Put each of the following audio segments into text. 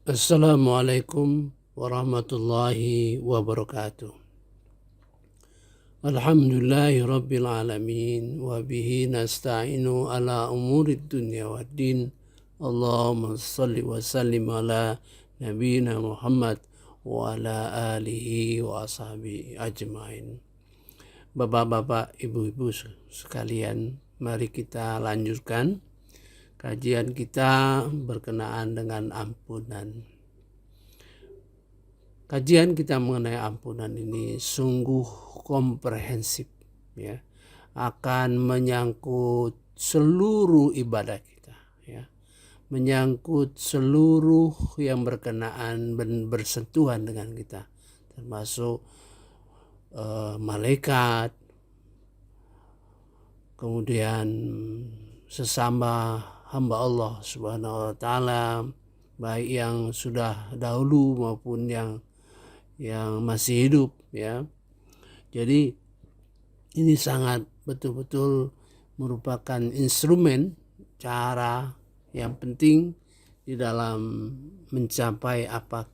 Assalamualaikum warahmatullahi wabarakatuh. Alhamdulillahi rabbil alamin wa bihi nasta'inu ala umurid dunya waddin. Allahumma salli wa sallim ala nabiyyina Muhammad wa ala alihi wa ashabihi ajmain. Bapak-bapak, ibu-ibu sekalian, mari kita lanjutkan kajian kita berkenaan dengan ampunan. Kajian kita mengenai ampunan ini sungguh komprehensif, ya, akan menyangkut seluruh ibadah kita, ya, menyangkut seluruh yang berkenaan dan bersentuhan dengan kita, termasuk malaikat, kemudian sesama hamba Allah Subhanahu wa taala, baik yang sudah dahulu maupun yang masih hidup, ya. Jadi ini sangat betul-betul merupakan instrumen, cara yang penting di dalam mencapai apa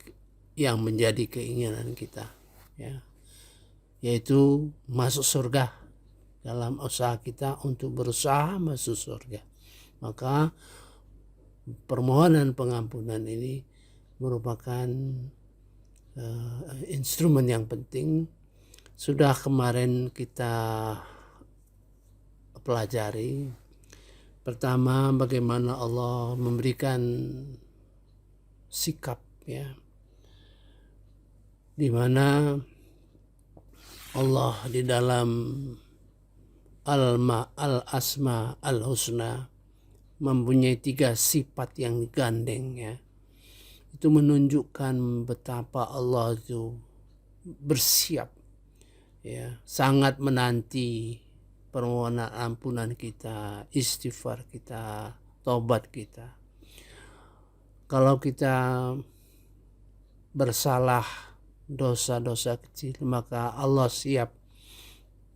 yang menjadi keinginan kita, ya, yaitu masuk surga. Dalam usaha kita untuk berusaha masuk surga, maka permohonan pengampunan ini merupakan instrumen yang penting. Sudah kemarin kita pelajari pertama bagaimana Allah memberikan sikap, ya, di mana Allah di dalam al-asma al-husna mempunyai 3 sifat yang gandeng, ya. Itu menunjukkan betapa Allah itu bersiap, ya, sangat menanti permohonan ampunan kita, istighfar kita, tobat kita. Kalau kita bersalah dosa-dosa kecil, maka Allah siap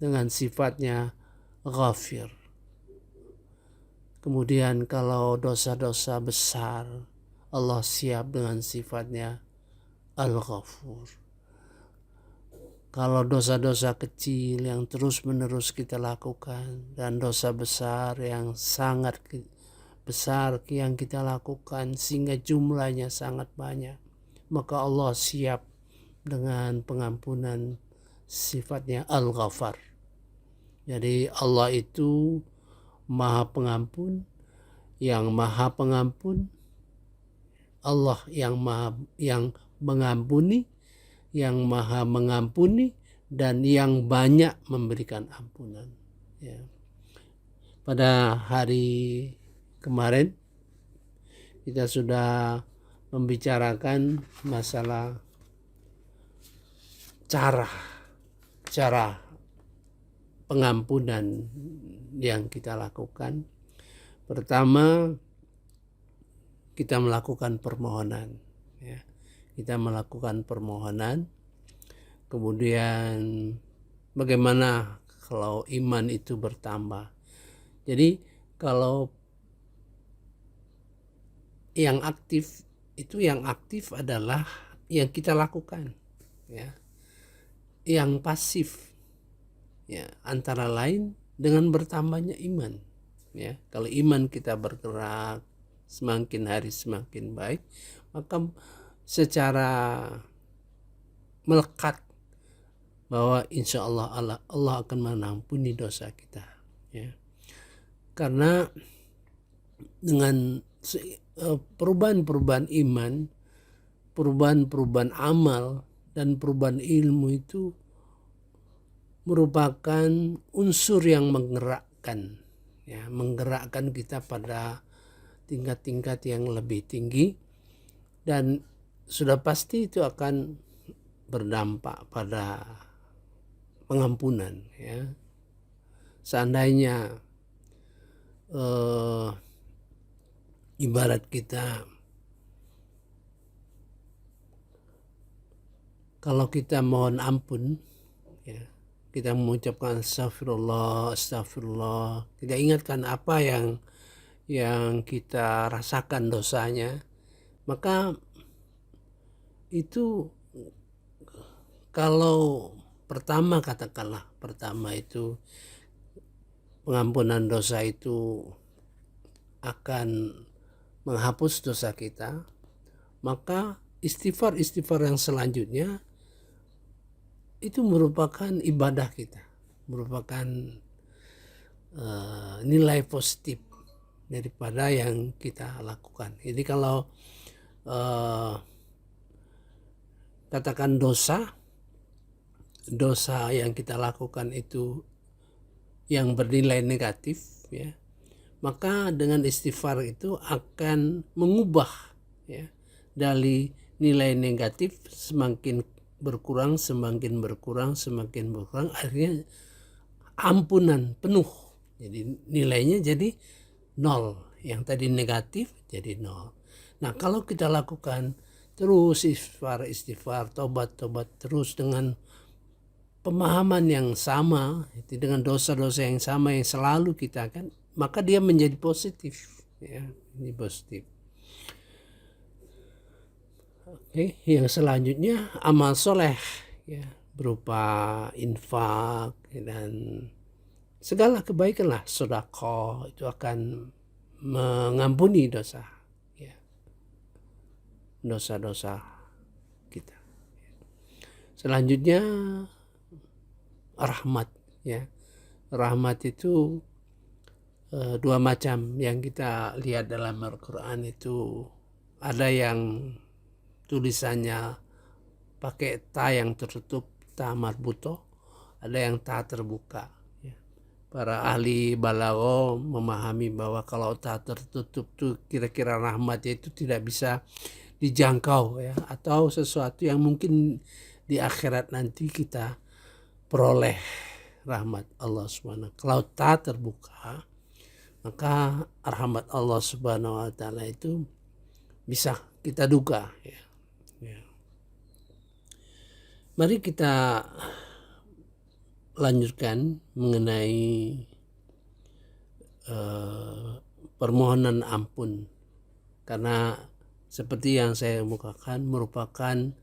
dengan sifatnya Ghafir. Kemudian kalau dosa-dosa besar, Allah siap dengan sifatnya Al-Ghafur. Kalau dosa-dosa kecil yang terus-menerus kita lakukan dan dosa besar yang sangat besar yang kita lakukan sehingga jumlahnya sangat banyak, maka Allah siap dengan pengampunan sifatnya Al-Ghafar. Jadi Allah itu Maha Pengampun, yang Maha Pengampun, Allah yang mengampuni, yang Maha mengampuni, dan yang banyak memberikan ampunan, ya. Pada hari kemarin kita sudah membicarakan masalah cara pengampunan yang kita lakukan. Pertama, kita melakukan permohonan, ya. Kita melakukan permohonan. Kemudian bagaimana kalau iman itu bertambah? Jadi kalau yang aktif adalah yang kita lakukan, ya. Yang pasif, ya, antara lain dengan bertambahnya iman, ya. Kalau iman kita bergerak semakin hari semakin baik, maka secara melekat bahwa insya Allah akan mengampuni dosa kita, ya. Karena dengan perubahan iman, perubahan amal, dan perubahan ilmu itu merupakan unsur yang menggerakkan, ya, menggerakkan kita pada tingkat-tingkat yang lebih tinggi, dan sudah pasti itu akan berdampak pada pengampunan, ya. Seandainya ibarat kita, kalau kita mohon ampun, ya, kita mengucapkan astagfirullah, kita ingatkan apa yang kita rasakan dosanya, maka itu kalau katakanlah pertama itu pengampunan dosa itu akan menghapus dosa kita, maka istighfar yang selanjutnya itu merupakan ibadah kita, merupakan nilai positif daripada yang kita lakukan. Jadi kalau katakan dosa yang kita lakukan itu yang bernilai negatif, ya, maka dengan istighfar itu akan mengubah, ya, dari nilai negatif semakin berkurang, akhirnya ampunan penuh. Jadi nilainya jadi 0, yang tadi negatif jadi 0. Nah, kalau kita lakukan terus istighfar, tobat terus dengan pemahaman yang sama, dengan dosa-dosa yang sama yang selalu kita kan, maka dia menjadi positif, ya, ini positif. Oke, yang selanjutnya amal soleh, ya, berupa infak dan segala kebaikan lah, sedekah itu akan mengampuni dosa, ya, dosa-dosa kita. Selanjutnya rahmat, ya. Rahmat itu dua macam yang kita lihat dalam Al-Quran itu. Ada yang tulisannya pakai ta yang tertutup, ta marbuto, ada yang ta terbuka, ya. Para ahli balagho memahami bahwa kalau ta tertutup tuh kira-kira rahmat itu tidak bisa dijangkau, ya, atau sesuatu yang mungkin di akhirat nanti kita peroleh rahmat Allah Subhanahu. Kalau ta terbuka, maka rahmat Allah Subhanahu wa taala itu bisa kita duga, ya. Mari kita lanjutkan mengenai permohonan ampun, karena seperti yang saya mukakan merupakan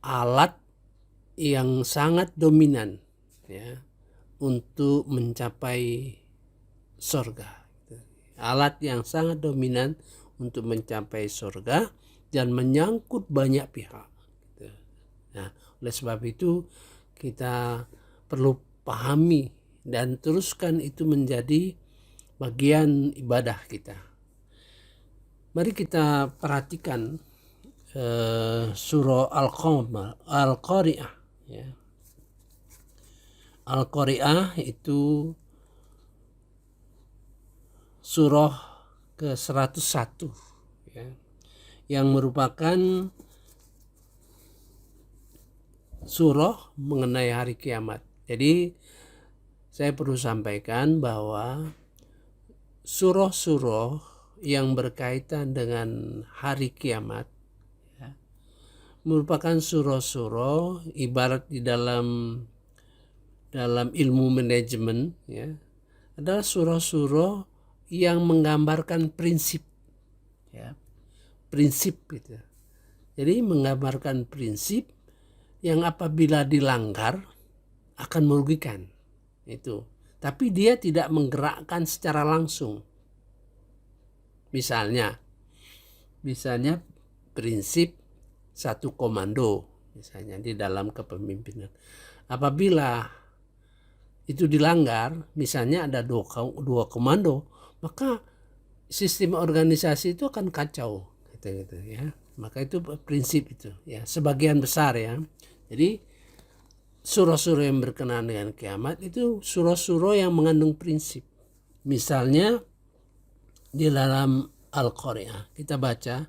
alat yang sangat dominan, ya, untuk mencapai surga. Alat yang sangat dominan untuk mencapai surga dan menyangkut banyak pihak. Nah, oleh sebab itu kita perlu pahami dan teruskan itu menjadi bagian ibadah kita. Mari kita perhatikan surah Al-Qari'ah, ya. Al-Qari'ah itu surah ke-101, ya, yang merupakan surah mengenai hari kiamat. Jadi saya perlu sampaikan bahwa surah-surah yang berkaitan dengan hari kiamat, ya, merupakan surah-surah ibarat di dalam ilmu manajemen, ya, adalah surah-surah yang menggambarkan prinsip, ya, prinsip gitu. Jadi menggambarkan prinsip yang apabila dilanggar akan merugikan itu, tapi dia tidak menggerakkan secara langsung. Misalnya prinsip satu komando, misalnya di dalam kepemimpinan. Apabila itu dilanggar, misalnya ada dua komando, maka sistem organisasi itu akan kacau, gitu, ya. Maka itu prinsip itu, ya, sebagian besar, ya. Jadi surah-surah yang berkenaan dengan kiamat itu surah-surah yang mengandung prinsip. Misalnya di dalam Al-Qari'ah kita baca,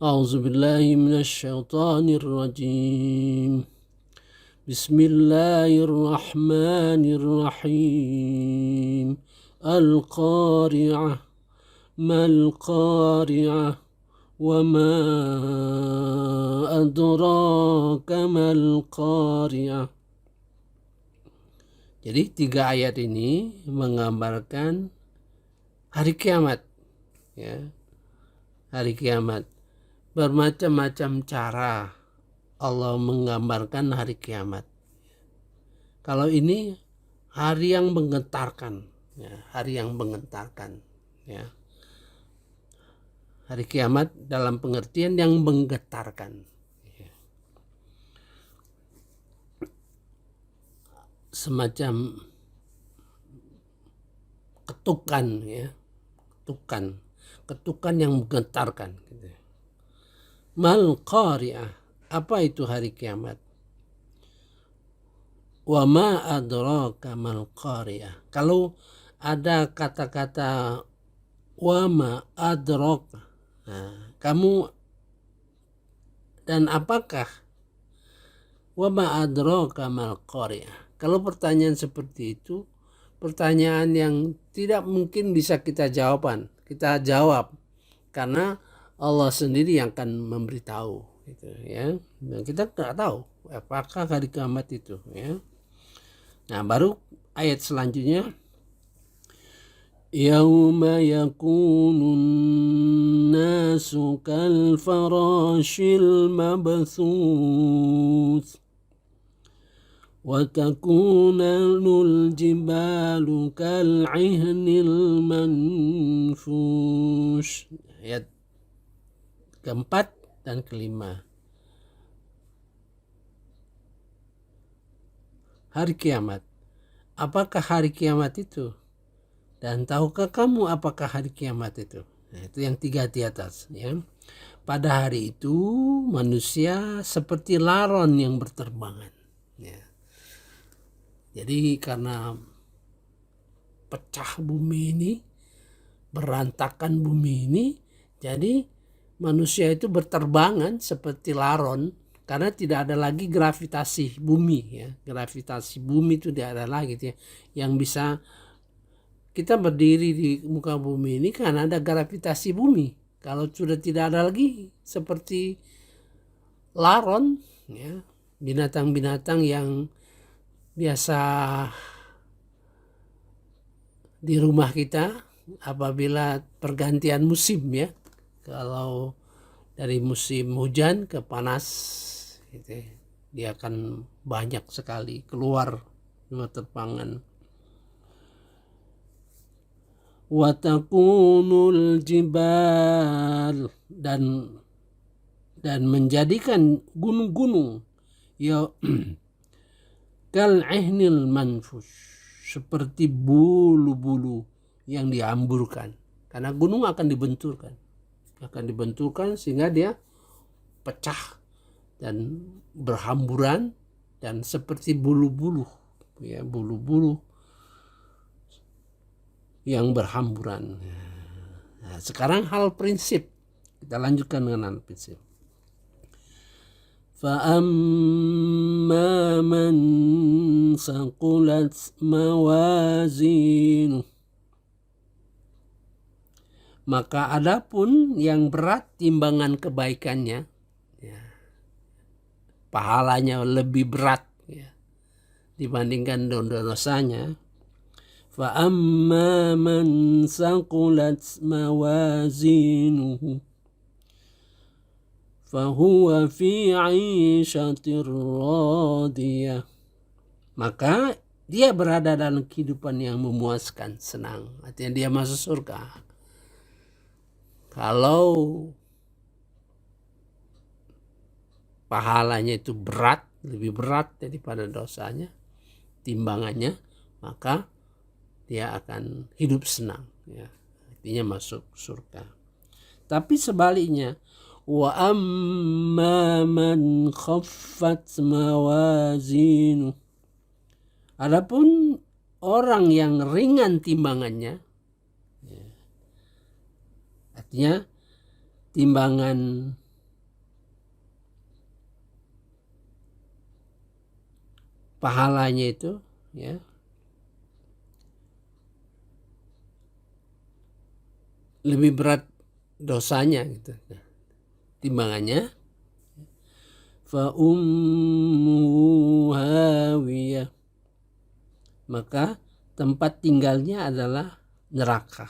A'udzubillahi minasyaitonirrajim. Bismillahirrahmanirrahim. Al-Qari'ah mal-Qari'ah وَمَا أَدْرَاكَ مَا الْقَارِعَةُ. Jadi 3 ayat ini menggambarkan hari kiamat, ya, hari kiamat. bermacam-macam cara Allah menggambarkan hari kiamat. Kalau ini hari yang menggetarkan, ya, hari yang menggetarkan, ya. Hari kiamat dalam pengertian yang menggetarkan, ya. Semacam ketukan, ya, ketukan yang menggetarkan. Gitu. Mal qari'ah, apa itu hari kiamat? Wa ma adraka mal qari'ah. Kalau ada kata-kata wa ma adraka, nah, kamu dan apakah wa ma adraka mal qari'ah? Kalau pertanyaan seperti itu, pertanyaan yang tidak mungkin bisa kita jawab, karena Allah sendiri yang akan memberitahu, gitu, ya. Dan kita nggak tahu apakah hari kiamat itu, ya. Nah, baru ayat selanjutnya, yauma yakunun nasu kal farashil mabthus wa takunul jibalu kal ihnil manfush. Ayat keempat dan kelima. Hari kiamat. Apakah hari kiamat itu? Dan tahukah kamu apakah hari kiamat itu? Nah, itu yang 3 di atas, ya. Pada hari itu manusia seperti laron yang berterbangan, ya. Jadi karena pecah bumi ini, berantakan bumi ini, jadi manusia itu berterbangan seperti laron. Karena tidak ada lagi gravitasi bumi, ya. Gravitasi bumi itu tidak ada lagi, ya. Yang bisa kita berdiri di muka bumi ini karena ada gravitasi bumi. Kalau sudah tidak ada lagi seperti laron, ya, binatang-binatang yang biasa di rumah kita apabila pergantian musim, ya. Kalau dari musim hujan ke panas, gitu, dia akan banyak sekali keluar berterbangan. Watakunul jibal, dan menjadikan gunung-gunung, ya, kal ihnil manfush, seperti bulu-bulu yang dihamburkan. Karena gunung akan dibenturkan sehingga dia pecah dan berhamburan dan seperti bulu-bulu, ya, bulu-bulu yang berhamburan. Nah, sekarang hal prinsip, kita lanjutkan dengan hal prinsip. Fa amma man saqulat mawazinu, maka adapun yang berat timbangan kebaikannya, ya, pahalanya lebih berat, ya, dibandingkan dosanya. Fa amma man saqulat mawazinuhu fa huwa fi 'ishatir radiyah, maka dia berada dalam kehidupan yang memuaskan, senang. Artinya dia masuk surga. Kalau pahalanya itu berat, lebih berat daripada dosanya, timbangannya, maka dia akan hidup senang, ya. Artinya masuk surga. Tapi sebaliknya, wa amma man khaffat mawazinu, adapun orang yang ringan timbangannya, ya, artinya timbangan pahalanya itu, ya, lebih berat dosanya, gitu, timbangannya, fa ummuhu hawiyah, maka tempat tinggalnya adalah neraka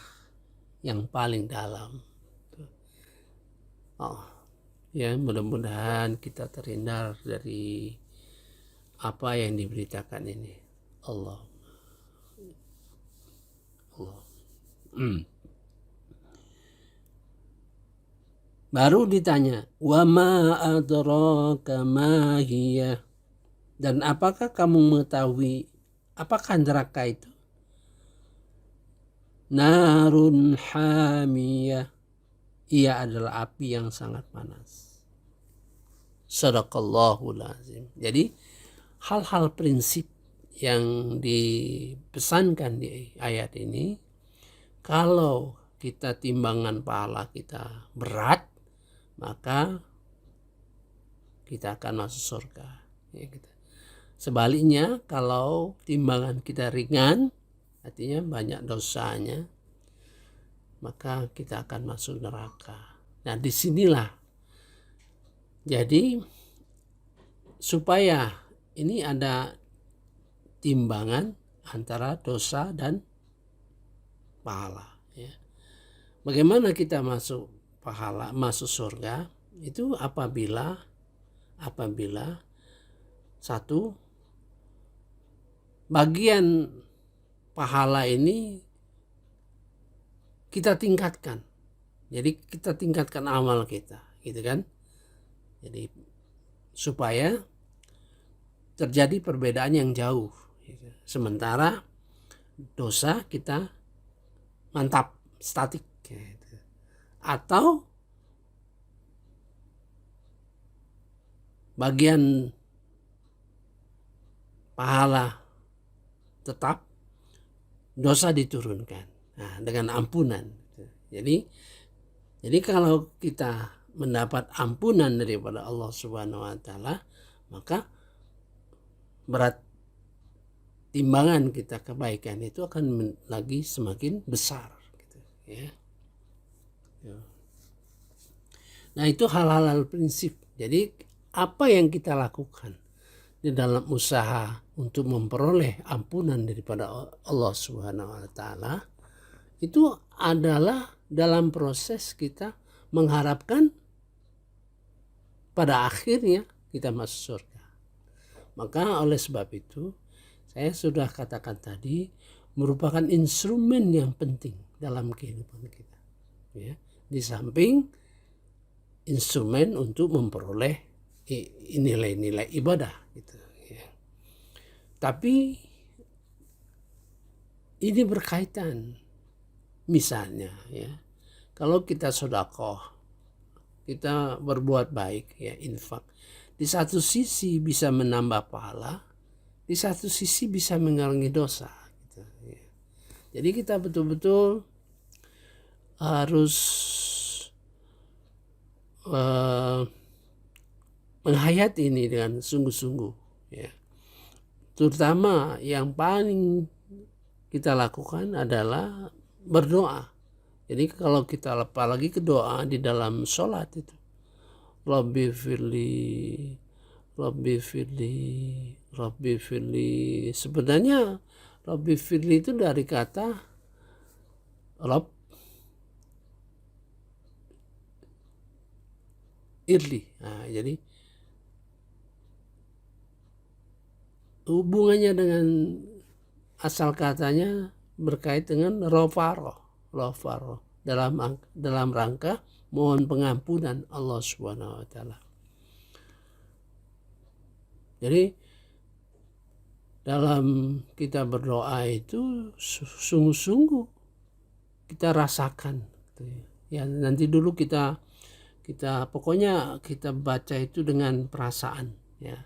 yang paling dalam. Oh, Ya, mudah-mudahan kita terhindar dari apa yang diberitakan ini. Allah. Baru ditanya, wa ma adraka ma hiya, dan apakah kamu mengetahui apakah neraka itu? Narun hamiyah, ia adalah api yang sangat panas. Sadaqallahul azim. Jadi hal-hal prinsip yang dipesankan di ayat ini, kalau kita timbangan pahala kita berat, maka kita akan masuk surga. Ya, gitu. Sebaliknya, kalau timbangan kita ringan, artinya banyak dosanya, maka kita akan masuk neraka. Nah, disinilah jadi supaya ini ada timbangan antara dosa dan pahala. Ya. Bagaimana kita masuk pahala, masuk surga? Itu apabila satu, bagian pahala ini kita tingkatkan. Jadi kita tingkatkan amal kita, gitu kan? Jadi supaya terjadi perbedaan yang jauh. Gitu. Sementara dosa kita mantap, statik. Gitu. Atau bagian pahala tetap, dosa diturunkan. Nah, dengan ampunan. Jadi kalau kita mendapat ampunan daripada Allah Subhanahu wa taala, maka berat timbangan kita kebaikan itu akan lagi semakin besar gitu, ya. Nah, itu hal-hal prinsip. Jadi apa yang kita lakukan di dalam usaha untuk memperoleh ampunan daripada Allah Subhanahu wa taala itu adalah dalam proses kita mengharapkan pada akhirnya kita masuk surga. Maka oleh sebab itu saya sudah katakan tadi, merupakan instrumen yang penting dalam kehidupan kita. Ya, di samping instrumen untuk memperoleh nilai-nilai ibadah gitu, ya. Tapi ini berkaitan, misalnya ya, kalau kita sedekah, kita berbuat baik, ya, infak, di satu sisi bisa menambah pahala, di satu sisi bisa mengurangi dosa gitu, ya. Jadi kita betul-betul harus menghayati ini dengan sungguh-sungguh, ya. Terutama yang paling kita lakukan adalah berdoa. Jadi kalau kita apalagi ke doa di dalam sholat itu, Rabbi firli, Rabbi firli, Rabbi firli. Sebenarnya Rabbi firli itu dari kata Rabb irli. Nah, jadi hubungannya dengan asal katanya berkait dengan rofaro dalam rangka mohon pengampunan Allah Subhanahu wa taala. Jadi dalam kita berdoa itu sungguh-sungguh kita rasakan, ya. Nanti dulu kita pokoknya kita baca itu dengan perasaan, ya.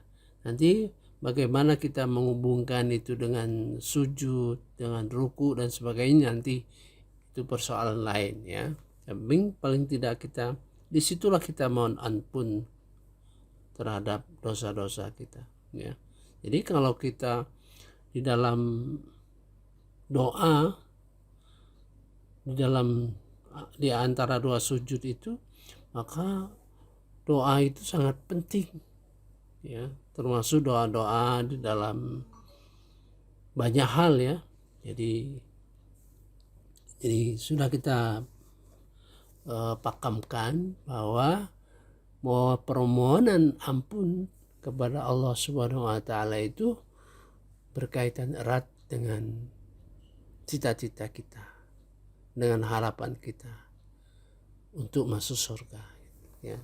Nanti bagaimana kita menghubungkan itu dengan sujud, dengan ruku dan sebagainya, nanti itu persoalan lain, ya. Tapi paling tidak kita disitulah kita mohon ampun terhadap dosa-dosa kita, ya. Jadi kalau kita di dalam doa, di antara dua sujud itu, maka doa itu sangat penting, ya, termasuk doa-doa di dalam banyak hal, ya. Jadi sudah kita pakamkan bahwa bahwa permohonan ampun kepada Allah Subhanahu wa taala itu berkaitan erat dengan cita-cita kita, dengan harapan kita untuk masuk surga, ya.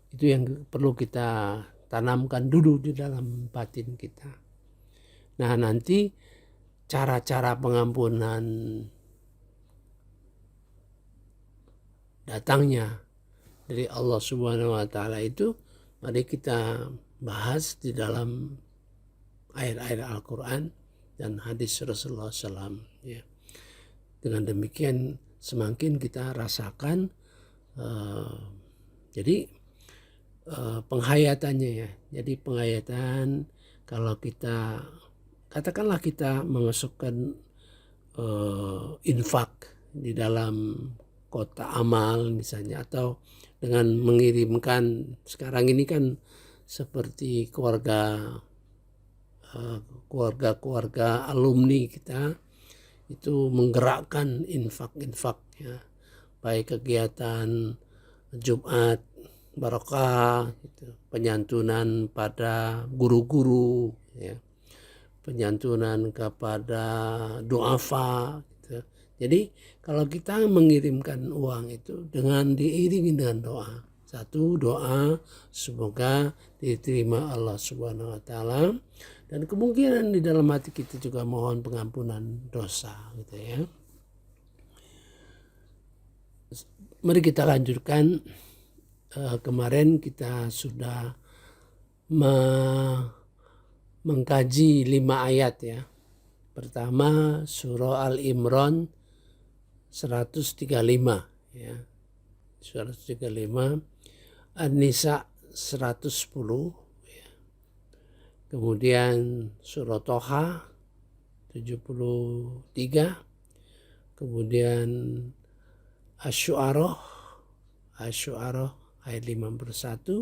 Itu yang perlu kita tanamkan dulu di dalam batin kita. Nah, nanti cara-cara pengampunan datangnya dari Allah Subhanahu wa taala itu mari kita bahas di dalam ayat-ayat Al-Quran dan hadis Rasulullah SAW, ya. Dengan demikian semakin kita rasakan jadi penghayatannya, ya. Jadi penghayatan, kalau kita katakanlah kita memasukkan infak di dalam kotak amal misalnya, atau dengan mengirimkan, sekarang ini kan seperti keluarga alumni kita itu menggerakkan infak, ya, baik kegiatan Jumat Barokah, gitu, penyantunan pada guru-guru, ya, penyantunan kepada duafa, gitu. Jadi kalau kita mengirimkan uang itu dengan diiringi dengan doa. Satu, doa semoga diterima Allah Subhanahu wa taala, dan kemungkinan di dalam hati kita juga mohon pengampunan dosa, gitu, ya. Mari kita lanjutkan. Kemarin kita sudah mengkaji 5 ayat, ya. Pertama surah Al-Imran 135, ya. 135, An-Nisa 110, ya. Kemudian surah Toha 73, kemudian Asy-Syu'ara ayat 51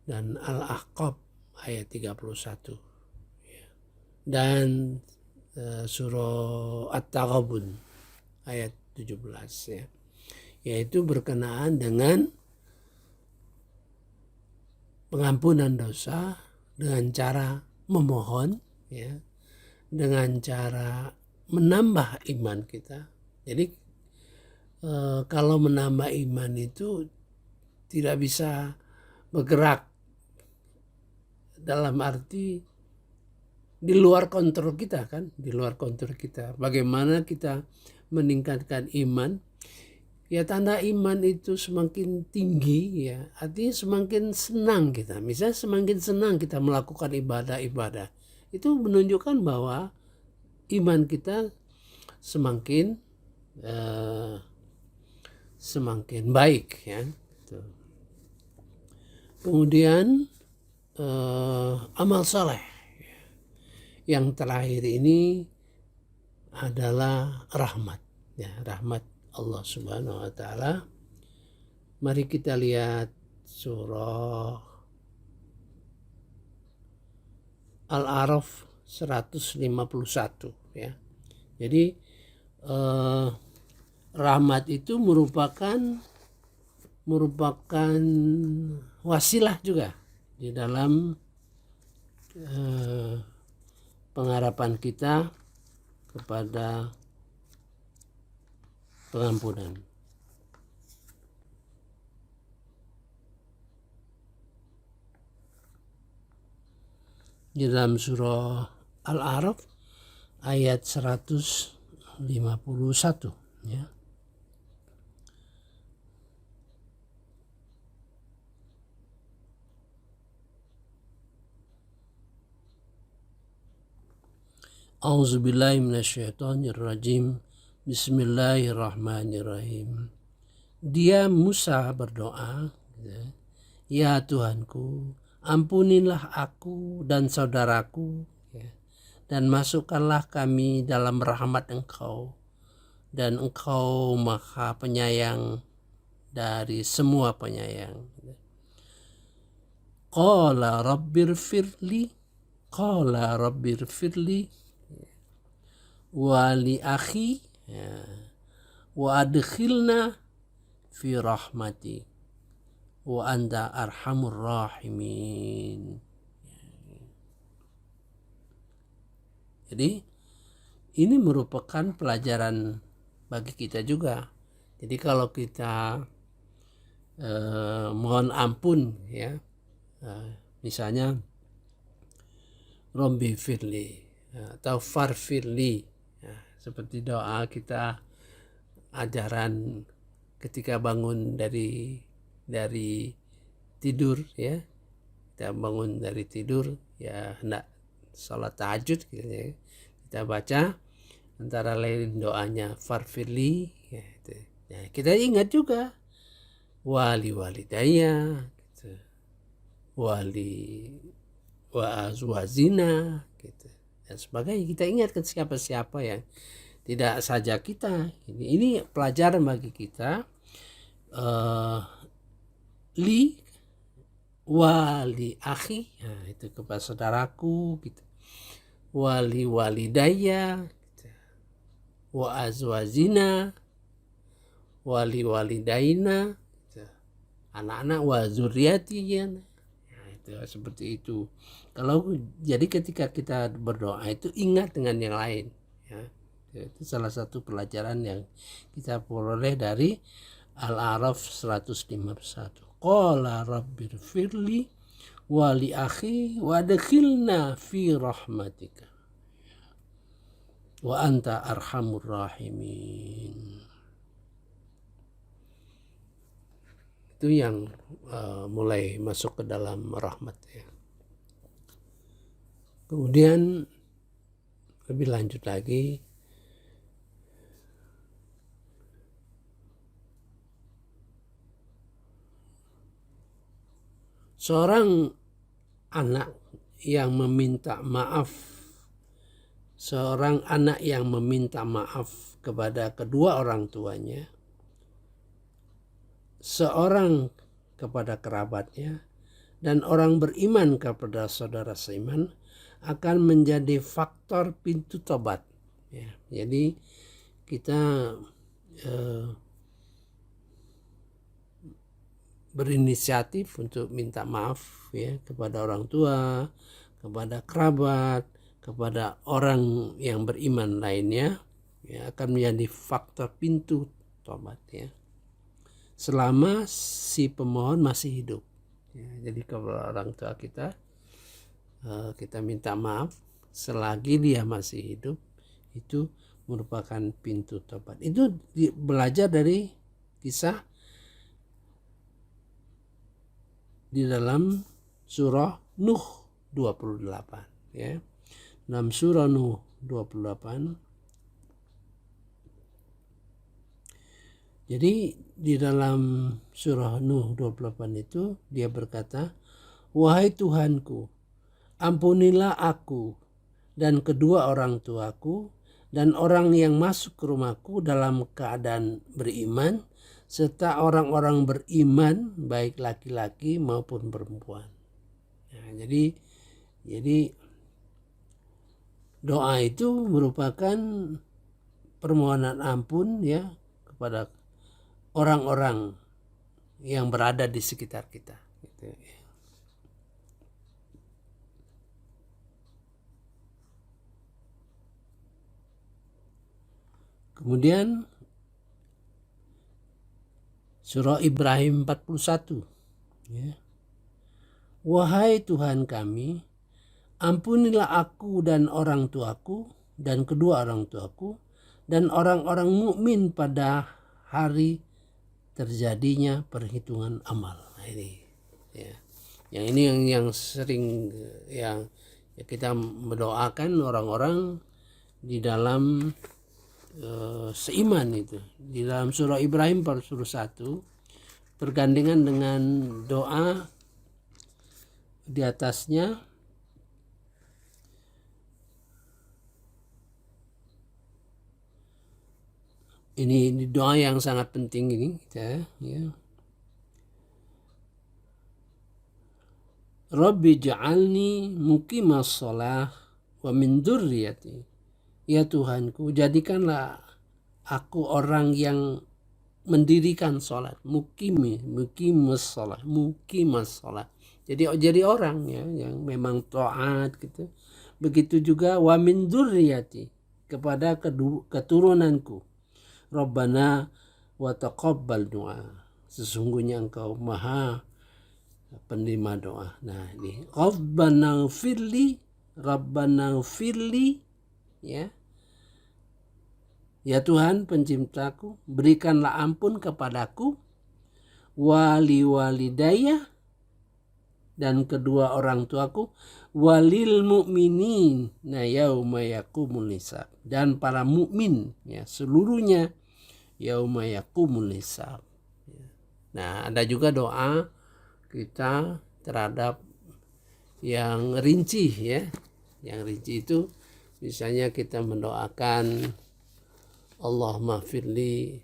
dan Al-Ahqaf ayat 31, ya. Dan surah At-Taghabun ayat 17, ya. Yaitu berkenaan dengan pengampunan dosa dengan cara memohon, ya, dengan cara menambah iman kita. Jadi kalau menambah iman itu tidak bisa bergerak, dalam arti di luar kontrol kita, kan, di luar kontrol kita. Bagaimana kita meningkatkan iman? Ya, tanda iman itu semakin tinggi, ya, artinya semakin senang kita. Misalnya semakin senang kita melakukan ibadah-ibadah, itu menunjukkan bahwa iman kita semakin baik, ya. Kemudian amal saleh yang terakhir ini adalah rahmat, ya, rahmat Allah Subhanahu wa taala. Mari kita lihat surah Al-A'raf 151, ya. Jadi rahmat itu merupakan wasilah juga di dalam pengharapan kita kepada pengampunan. Di dalam surah Al-A'raf ayat 151, ya. A'udzubillahi minasyaitonirrajim. Bismillahirrahmanirrahim. Dia Musa berdoa, ya Tuhanku, ampunilah aku dan saudaraku, ya, dan masukkanlah kami dalam rahmat Engkau, dan Engkau Maha Penyayang dari semua penyayang. Qala rabbirfirli wa li akhi, ya, wa adkhilna fi rahmati. wa anta arhamur rahimin. Jadi ini merupakan pelajaran bagi kita juga. Jadi kalau kita mohon ampun ya, misalnya Robbi firli atau farfirli, seperti doa kita ajaran ketika bangun dari tidur ya, kita bangun dari tidur ya hendak sholat tahajud gitu ya, kita baca antara lain doanya farfirli ya, itu. Nah, kita ingat juga wali walidaya gitu, wali wa azwazina gitu dan sebagainya. Kita ingat ke siapa-siapa yang tidak saja kita. Ini pelajaran bagi kita. Li wali akhi, nah, itu kepada saudaraku gitu. Wali walidaya gitu. Wa azwazina, wali walidaina gitu. Anak-anak wa zurriyatiyan. Nah, itu seperti itu. Kalau jadi ketika kita berdoa itu ingat dengan yang lain ya. Itu salah satu pelajaran yang kita peroleh dari Al-A'raf 151. Qala rabbirfirli wa li akhi wa adkhilna fi rahmatika wa anta arhamur rahimin. Itu yang mulai masuk ke dalam rahmat ya. Kemudian lebih lanjut lagi, seorang anak yang meminta maaf, seorang anak yang meminta maaf kepada kedua orang tuanya, seorang kepada kerabatnya, dan orang beriman kepada saudara seiman akan menjadi faktor pintu tobat. Ya, jadi kita berinisiatif untuk minta maaf ya kepada orang tua, kepada kerabat, kepada orang yang beriman lainnya, ya, akan menjadi faktor pintu tobat ya. Selama si pemohon masih hidup. Ya, jadi kepada orang tua kita minta maaf selagi dia masih hidup, itu merupakan pintu tobat. Itu belajar dari kisah di dalam surah Nuh 28 ya. Dalam surah Nuh 28, jadi di dalam surah Nuh 28 itu dia berkata, wahai Tuhanku, ampunilah aku dan kedua orang tuaku dan orang yang masuk ke rumahku dalam keadaan beriman, serta orang-orang beriman baik laki-laki maupun perempuan. Nah, jadi doa itu merupakan permohonan ampun ya kepada orang-orang yang berada di sekitar kita. Gitu. Kemudian surah Ibrahim 41 ya. Wahai Tuhan kami, ampunilah aku dan orang tuaku dan kedua orang tuaku dan orang-orang mukmin pada hari terjadinya perhitungan amal. Nah, ini ya. Yang ini yang sering yang kita mendoakan orang-orang di dalam seiman itu. Di dalam surah Ibrahim surah 1 bergandengan dengan doa di atasnya. Ini doa yang sangat penting ini kita ya. Rabbi ja'alni muqimas shalah wa min dzurriyyati. Ya Tuhanku, jadikanlah aku orang yang mendirikan sholat, mukimus sholat. Jadi orang ya yang memang taat gitu. Begitu juga wa min dzurriyyati, kepada keturunanku. Rabbana wa taqabbal doa. Sesungguhnya engkau maha penerima doa. Nah ini Rabbana firli ya. Ya Tuhan penciptaku, berikanlah ampun kepadaku, wali walidayah, dan kedua orang tuaku, walil mu'minin yauma yaqumul hisab, dan para mukmin ya seluruhnya yauma yaqumul hisab. Nah, ada juga doa kita terhadap yang rinci ya. Yang rinci itu misalnya kita mendoakan Allahumma firli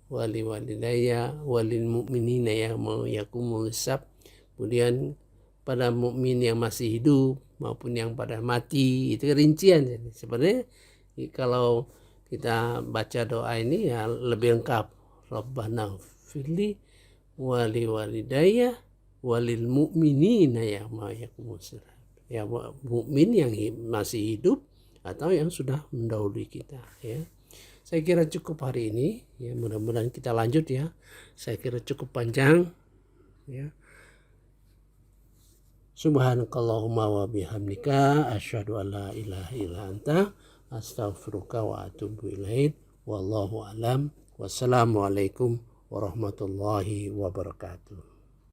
wali walidayya walil mu'minina yauma yaqumul hisab. Kemudian pada mukmin yang masih hidup maupun yang pada mati, itu rincian. Jadi sebenarnya kalau kita baca doa ini ya lebih lengkap. Rabbana firli wali walidayya walil mu'minina yauma yaqumul hisab. Ya mukmin yang masih hidup atau yang sudah mendahului kita ya. Saya kira cukup hari ini ya, mudah-mudahan kita lanjut ya. Saya kira cukup panjang ya. Subhanakallahumma wa bihamdika asyhadu an la ilaha illa anta astaghfiruka wa atubu ilaik. Wallahu alam. Wassalamualaikum warahmatullahi wabarakatuh.